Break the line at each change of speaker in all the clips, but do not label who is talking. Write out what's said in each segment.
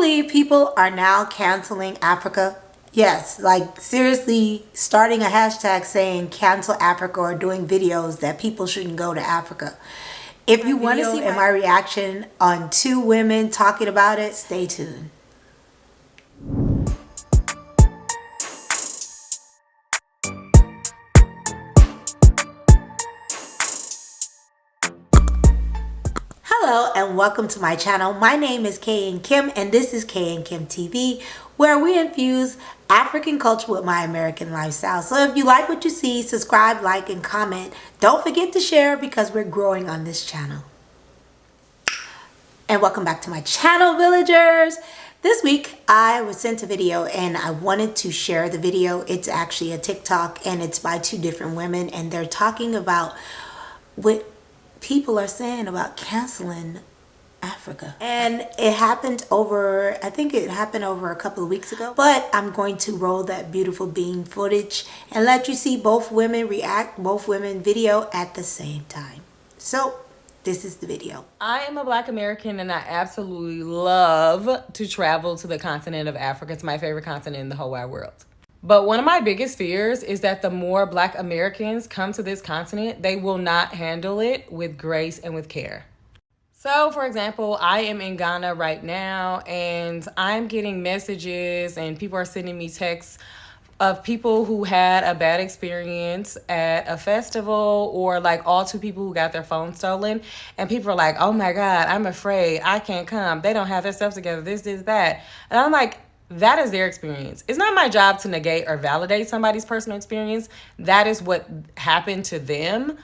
believe people are now canceling Africa? Yes, like seriously starting a hashtag saying cancel Africa or doing videos that people shouldn't go to Africa. If you want to see my reaction on two women talking about it, stay tuned. Hello and welcome to my channel. My name is Kay and Kim and this is Kay and Kim TV, where we infuse African culture with my American lifestyle. So if you like what you see, subscribe, like, and comment. Don't forget to share because we're growing on this channel. And welcome back to my channel, villagers. This week I was sent a video and I wanted to share the video. It's actually a TikTok and it's by two different women and they're talking about what people are saying about canceling Africa. And it happened over, I think it happened over a couple of weeks ago, but I'm going to roll that beautiful bean footage and let you see both women react, both women video at the same time. So this is the video.
I am a Black American and I absolutely love to travel to the continent of Africa. It's my favorite continent in the whole wide world. But one of my biggest fears is that the more Black Americans come to this continent, they will not handle it with grace and with care. So, for example, I am in Ghana right now and I'm getting messages and people are sending me texts of people who had a bad experience at a festival or like all two people who got their phone stolen. And people are like, oh my God, I'm afraid, I can't come. They don't have their stuff together, this, that. And I'm like, that is their experience. It's not my job to negate or validate somebody's personal experience. That is what happened to them.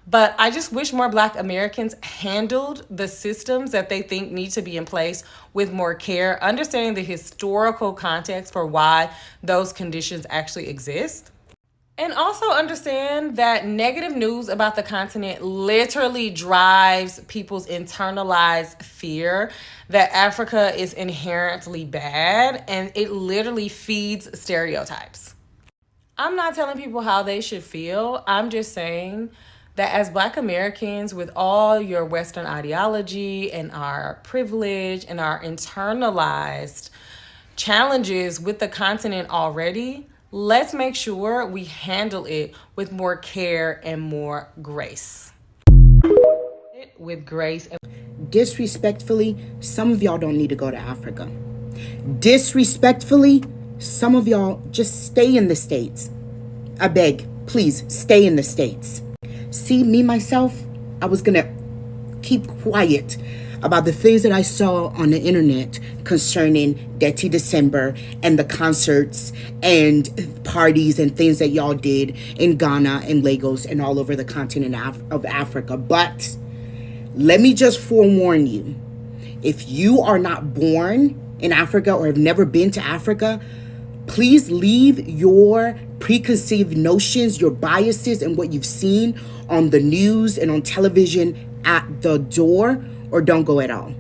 But I just wish more Black Americans handled the systems that they think need to be in place with more care, understanding the historical context for why those conditions actually exist. And also understand that negative news about the continent literally drives people's internalized fear that Africa is inherently bad, and it literally feeds stereotypes. I'm not telling people how they should feel. I'm just saying that as Black Americans, with all your Western ideology and our privilege and our internalized challenges with the continent already, let's make sure we handle it with more care and more grace. With grace.
Disrespectfully, some of y'all don't need to go to Africa. Disrespectfully, some of y'all just stay in the States. I beg, please stay in the States. See, me, myself, I was gonna keep quiet about the things that I saw on the internet concerning Dirty December and the concerts and parties and things that y'all did in Ghana and Lagos and all over the continent of Africa. But let me just forewarn you, if you are not born in Africa or have never been to Africa, please leave your preconceived notions, your biases, and what you've seen on the news and on television at the door, or don't go at all.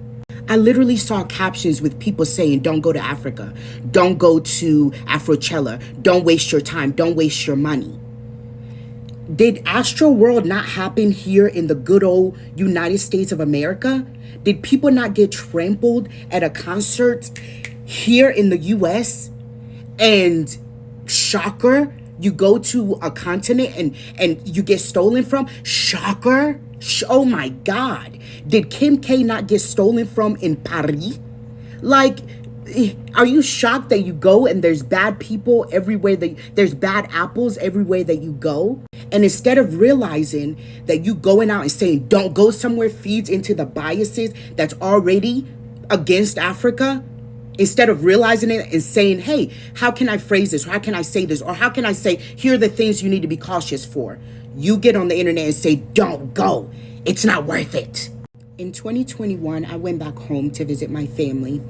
I literally saw captions with people saying, don't go to Africa, don't go to Afrochella, don't waste your time, don't waste your money. Did Astro World not happen here in the good old United States of America? Did people not get trampled at a concert here in the US? And shocker, you go to a continent and you get stolen from? Shocker. Oh my God. Did Kim K not get stolen from in Paris? Like, are you shocked that you go and there's bad people everywhere, there's bad apples everywhere that you go? And instead of realizing that you going out and saying, don't go somewhere, feeds into the biases that's already against Africa, instead of realizing it and saying, hey, how can I phrase this? Or how can I say this? Or how can I say, here are the things you need to be cautious for? You get on the internet and say, don't go. It's not worth it. In 2021, I went back home to visit my family.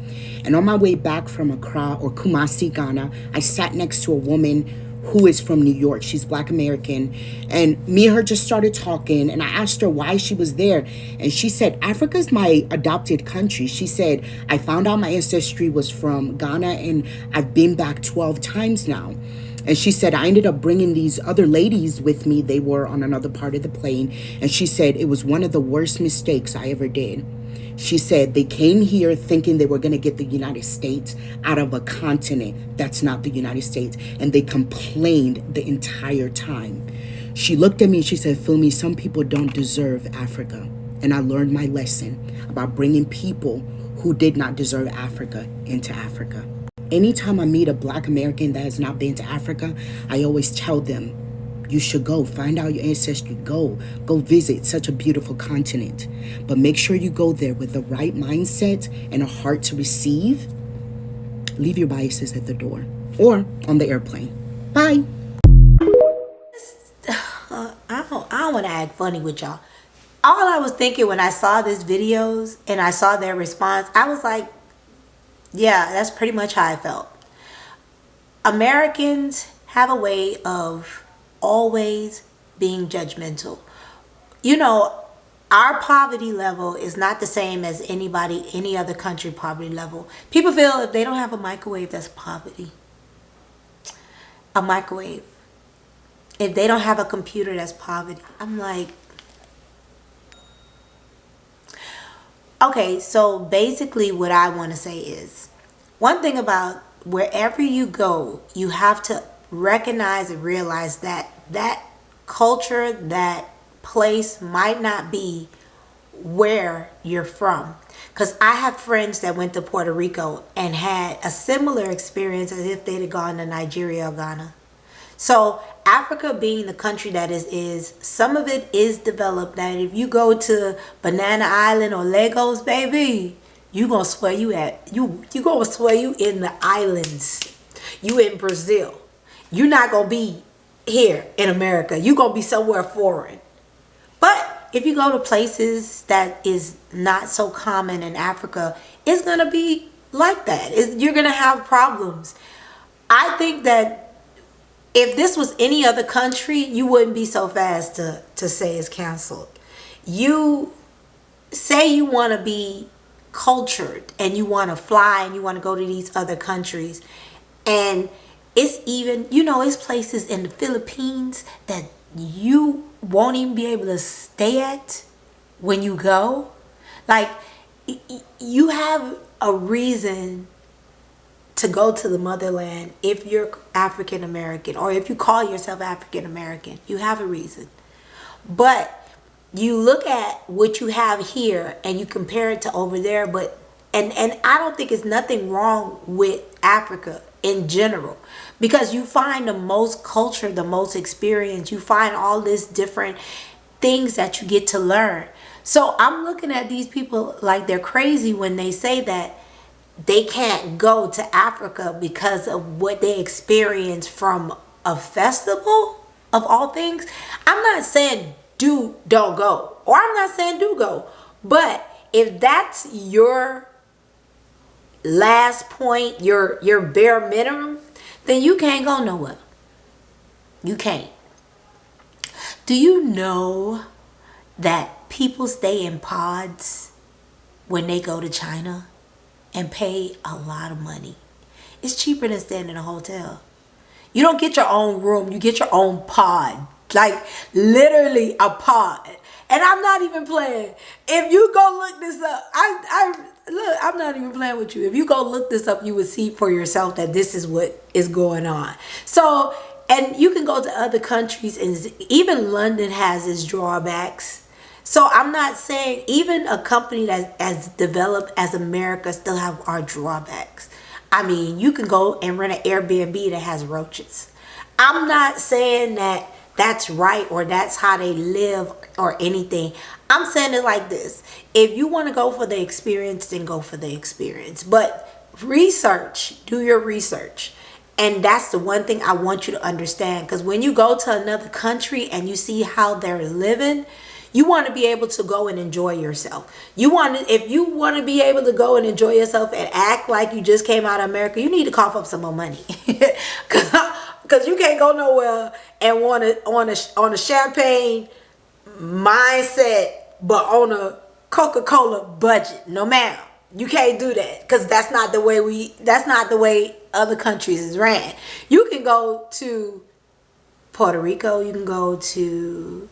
And on my way back from Accra or Kumasi, Ghana, I sat next to a woman who is from New York. She's Black American. And me and her just started talking. And I asked her why she was there. And she said, Africa's my adopted country. She said, I found out my ancestry was from Ghana and I've been back 12 times now. And she said, I ended up bringing these other ladies with me. They were on another part of the plane. And she said, it was one of the worst mistakes I ever did. She said they came here thinking they were going to get the United States out of a continent that's not the United States. And they complained the entire time. She looked at me and she said, Fumi, some people don't deserve Africa. And I learned my lesson about bringing people who did not deserve Africa into Africa. Anytime I meet a Black American that has not been to Africa, I always tell them, you should go, find out your ancestry, go visit such a beautiful continent. But make sure you go there with the right mindset and a heart to receive. Leave your biases at the door or on the airplane. Bye.
I don't want to act funny with y'all. All I was thinking when I saw these videos and I saw their response, I was like, yeah, that's pretty much how I felt. Americans have a way of always being judgmental. You know, our poverty level is not the same as any other country poverty level. People feel if they don't have a microwave, that's poverty. A microwave. If they don't have a computer, that's poverty. I'm like, okay, so basically what I want to say is, one thing about wherever you go, you have to recognize and realize that that culture, that place might not be where you're from. Because I have friends that went to Puerto Rico and had a similar experience as if they'd have gone to Nigeria or Ghana. So Africa being the country that is some of it is developed. That if you go to Banana Island or Lagos, baby, you gonna swear you in the islands. You in Brazil. You're not gonna be here in America. You're gonna be somewhere foreign. But if you go to places that is not so common in Africa, it's gonna be like that. You're gonna have problems. I think that if this was any other country, you wouldn't be so fast to say it's canceled. You say you want to be cultured and you want to fly and you want to go to these other countries. And it's even, it's places in the Philippines that you won't even be able to stay at when you go. Like, you have a reason to go to the motherland if you're African American, or if you call yourself African American. You have a reason. But you look at what you have here and you compare it to over there, and I don't think it's nothing wrong with Africa in general, because you find the most culture, the most experience, you find all this different things that you get to learn. So I'm looking at these people like they're crazy when they say that they can't go to Africa because of what they experience from a festival of all things. I'm not saying don't go, or I'm not saying do go, but if that's your last point, your bare minimum, then you can't go nowhere. You can't. Do you know that people stay in pods when they go to China and pay a lot of money? It's cheaper than staying in a hotel. You don't get your own room, you get your own pod. Like, literally a pod. And I'm not even playing. If you go look this up, I'm not even playing with you. If you go look this up, you would see for yourself that this is what is going on. So, and you can go to other countries, and even London has its drawbacks. So I'm not saying even a company that's as developed as America still have our drawbacks. I mean, you can go and rent an Airbnb that has roaches. I'm not saying that that's right or that's how they live or anything. I'm saying it like this. If you want to go for the experience, then go for the experience. But do your research. And that's the one thing I want you to understand. Because when you go to another country and you see how they're living, you want to be able to go and enjoy yourself. If you want to be able to go and enjoy yourself and act like you just came out of America, you need to cough up some more money. Because you can't go nowhere and want on a champagne mindset, but on a Coca-Cola budget. No, ma'am. You can't do that, because that's not the way other countries is ran. You can go to Puerto Rico, you can go to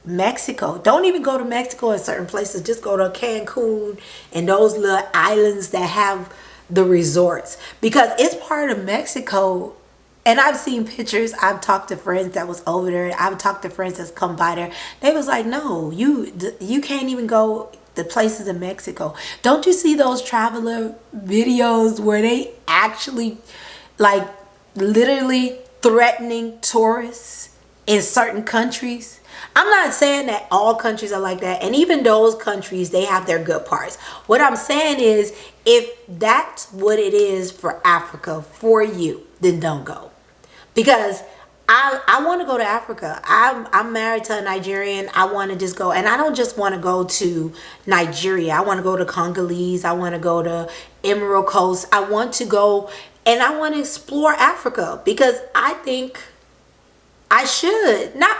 Mexico. Don't even go to Mexico in certain places. Just go to Cancun and those little islands that have the resorts, because it's part of Mexico. And I've seen pictures. I've talked to friends that was over there. I've talked to friends that's come by there. They was like, no, you can't even go the places in Mexico. Don't you see those traveler videos where they actually like literally threatening tourists in certain countries? I'm not saying that all countries are like that, and even those countries, they have their good parts. What I'm saying is, if that's what it is for Africa for you, then don't go. Because I want to go to Africa. I'm married to a Nigerian. I want to just go, and I don't just want to go to Nigeria. I want to go to Congolese. I want to go to Emerald Coast. I want to go and I want to explore Africa, because I think I should. Not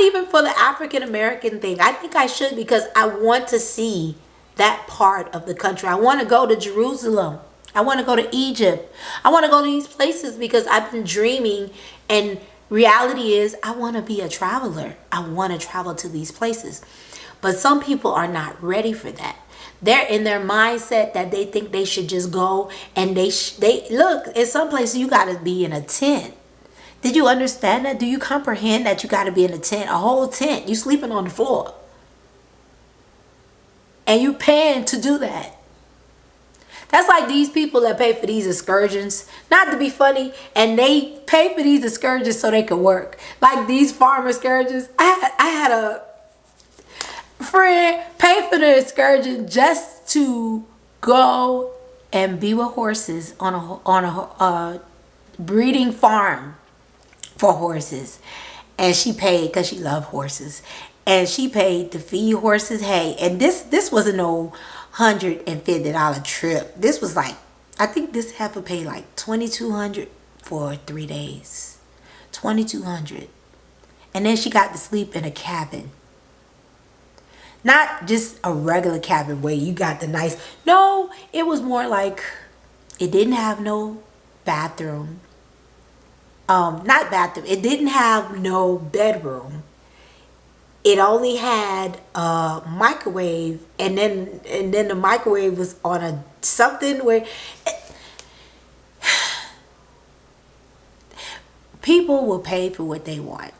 even for the African American thing. I think I should, because I want to see that part of the country. I want to go to Jerusalem. I want to go to Egypt. I want to go to these places because I've been dreaming, and reality is I want to be a traveler. I want to travel to these places. But some people are not ready for that. They're in their mindset that they think they should just go, and they look, in some places you got to be in a tent. Did you understand that? Do you comprehend that you got to be in a tent, a whole tent? You sleeping on the floor. And you paying to do that. That's like these people that pay for these excursions, not to be funny, and they pay for these excursions so they can work. Like these farm excursions. I had a friend pay for the excursion just to go and be with horses on a breeding farm for horses. And she paid because she loved horses, and she paid to feed horses hay. And this wasn't no $150 trip. This was like, I think this heifer paid like $2,200 for 3 days. $2,200. And then she got to sleep in a cabin. Not just a regular cabin where you got the nice, no, it was more like, it didn't have no bathroom. Not bathroom. It didn't have no bedroom. It only had a microwave, and then the microwave was on a something where people will pay for what they want.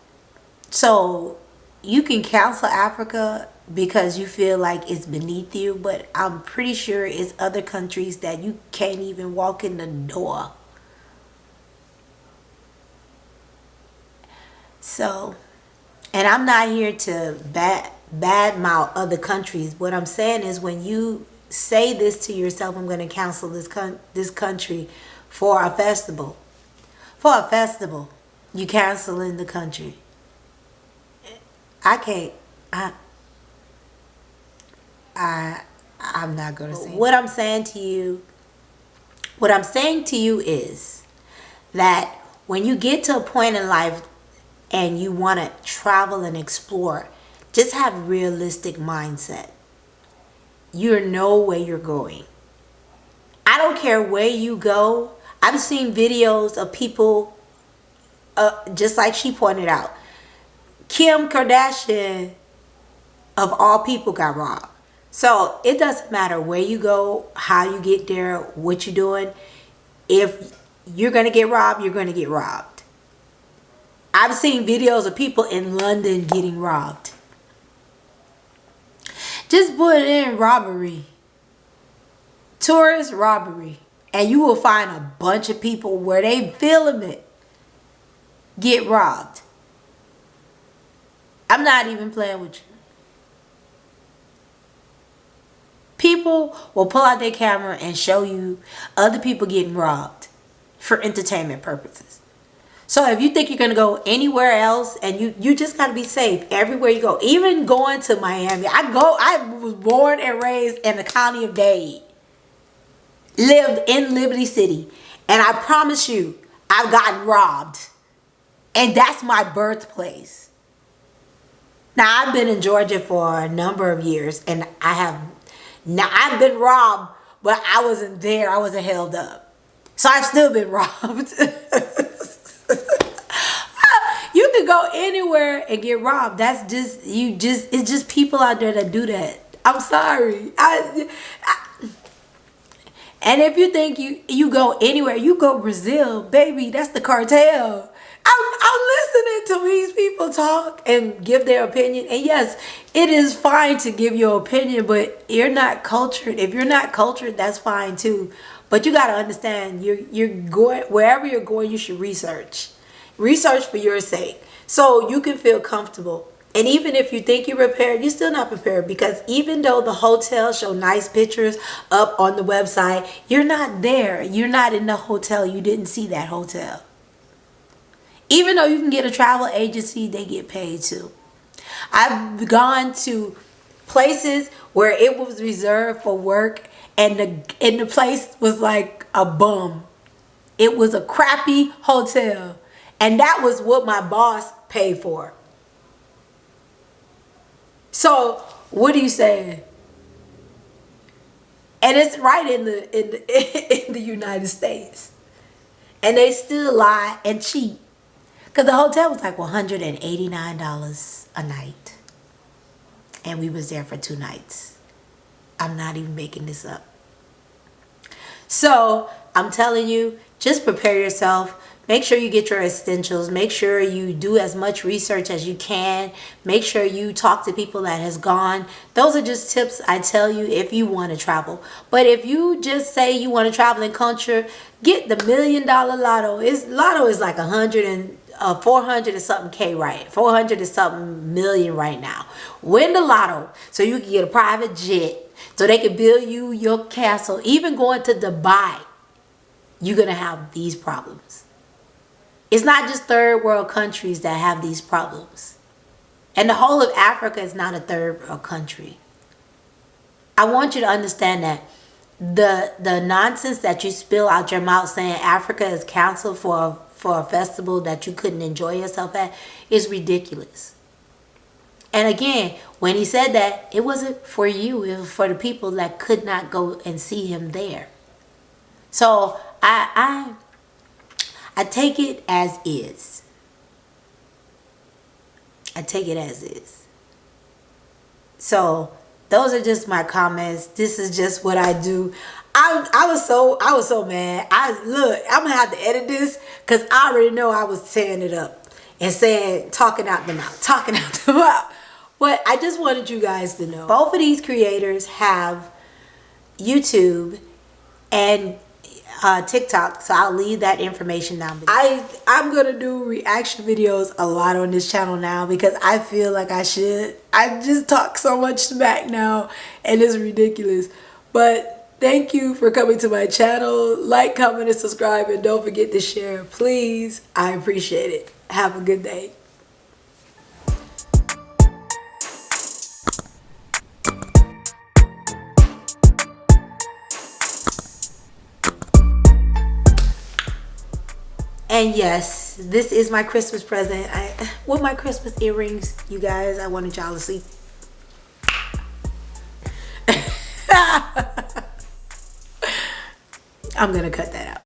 So you can cancel Africa because you feel like it's beneath you, but I'm pretty sure it's other countries that you can't even walk in the door. So, and I'm not here to badmouth other countries. What I'm saying is, when you say this to yourself, I'm going to cancel this country for a festival. For a festival, you canceling the country. I can't. I'm not going to say. What I'm saying to you is that when you get to a point in life and you want to travel and explore, just have realistic mindset. You know where you're going. I don't care where you go. I've seen videos of people, just like she pointed out, Kim Kardashian, of all people, got robbed. So it doesn't matter where you go, how you get there, what you're doing. If you're going to get robbed, you're going to get robbed. I've seen videos of people in London getting robbed. Just put in robbery. Tourist robbery. And you will find a bunch of people where they film it get robbed. I'm not even playing with you. People will pull out their camera and show you other people getting robbed for entertainment purposes. So if you think you're going to go anywhere else, and you just got to be safe everywhere you go. Even going to Miami. I was born and raised in the county of Dade. Lived in Liberty City. And I promise you, I've gotten robbed. And that's my birthplace. Now, I've been in Georgia for a number of years, and I've been robbed, but I wasn't there. I wasn't held up. So I've still been robbed. You could go anywhere and get robbed. That's just it's just people out there that do that. I'm sorry. And if you think you go anywhere, you go Brazil, baby, that's the cartel. I'm listening to these people talk and give their opinion. And yes, it is fine to give your opinion, but you're not cultured. If you're not cultured, that's fine too. But you got to understand, you're going, wherever you're going, you should research. Research for your sake, so you can feel comfortable. And even if you think you're prepared, you're still not prepared, because even though the hotel show nice pictures up on the website, you're not there. You're not in the hotel. You didn't see that hotel. Even though you can get a travel agency, they get paid too. I've gone to places where it was reserved for work, and the place was like a bum. It was a crappy hotel, and that was what my boss paid for. So what are you saying? And it's right in the United States, and they still lie and cheat. Because the hotel was like $189 a night. And we was there for 2 nights. I'm not even making this up. So I'm telling you, just prepare yourself. Make sure you get your essentials. Make sure you do as much research as you can. Make sure you talk to people that has gone. Those are just tips I tell you if you want to travel. But if you just say you want to travel in culture, get the $1 million lotto. Lotto is like 400 and something K, right? 400 and something million right now. Win the lotto so you can get a private jet, so they can build you your castle. Even going to Dubai, you're going to have these problems. It's not just third world countries that have these problems. And the whole of Africa is not a third world country. I want you to understand that the nonsense that you spill out your mouth saying Africa is canceled for a festival that you couldn't enjoy yourself at is ridiculous. And again, when he said that, it wasn't for you. It was for the people that could not go and see him there. So I take it as is. I take it as is. So those are just my comments. This is just what I do. I was so mad. I'm gonna have to edit this, because I already know I was tearing it up and talking out the mouth. But I just wanted you guys to know, both of these creators have YouTube and TikTok, so I'll leave that information down below. I'm gonna do reaction videos a lot on this channel now, because I feel like I should. I just talk so much smack now, and it's ridiculous. But thank you for coming to my channel. Like, comment, and subscribe, and don't forget to share, please. I appreciate it. Have a good day. And yes, this is my Christmas present. With my Christmas earrings, you guys, I wanted y'all to see. I'm gonna cut that out.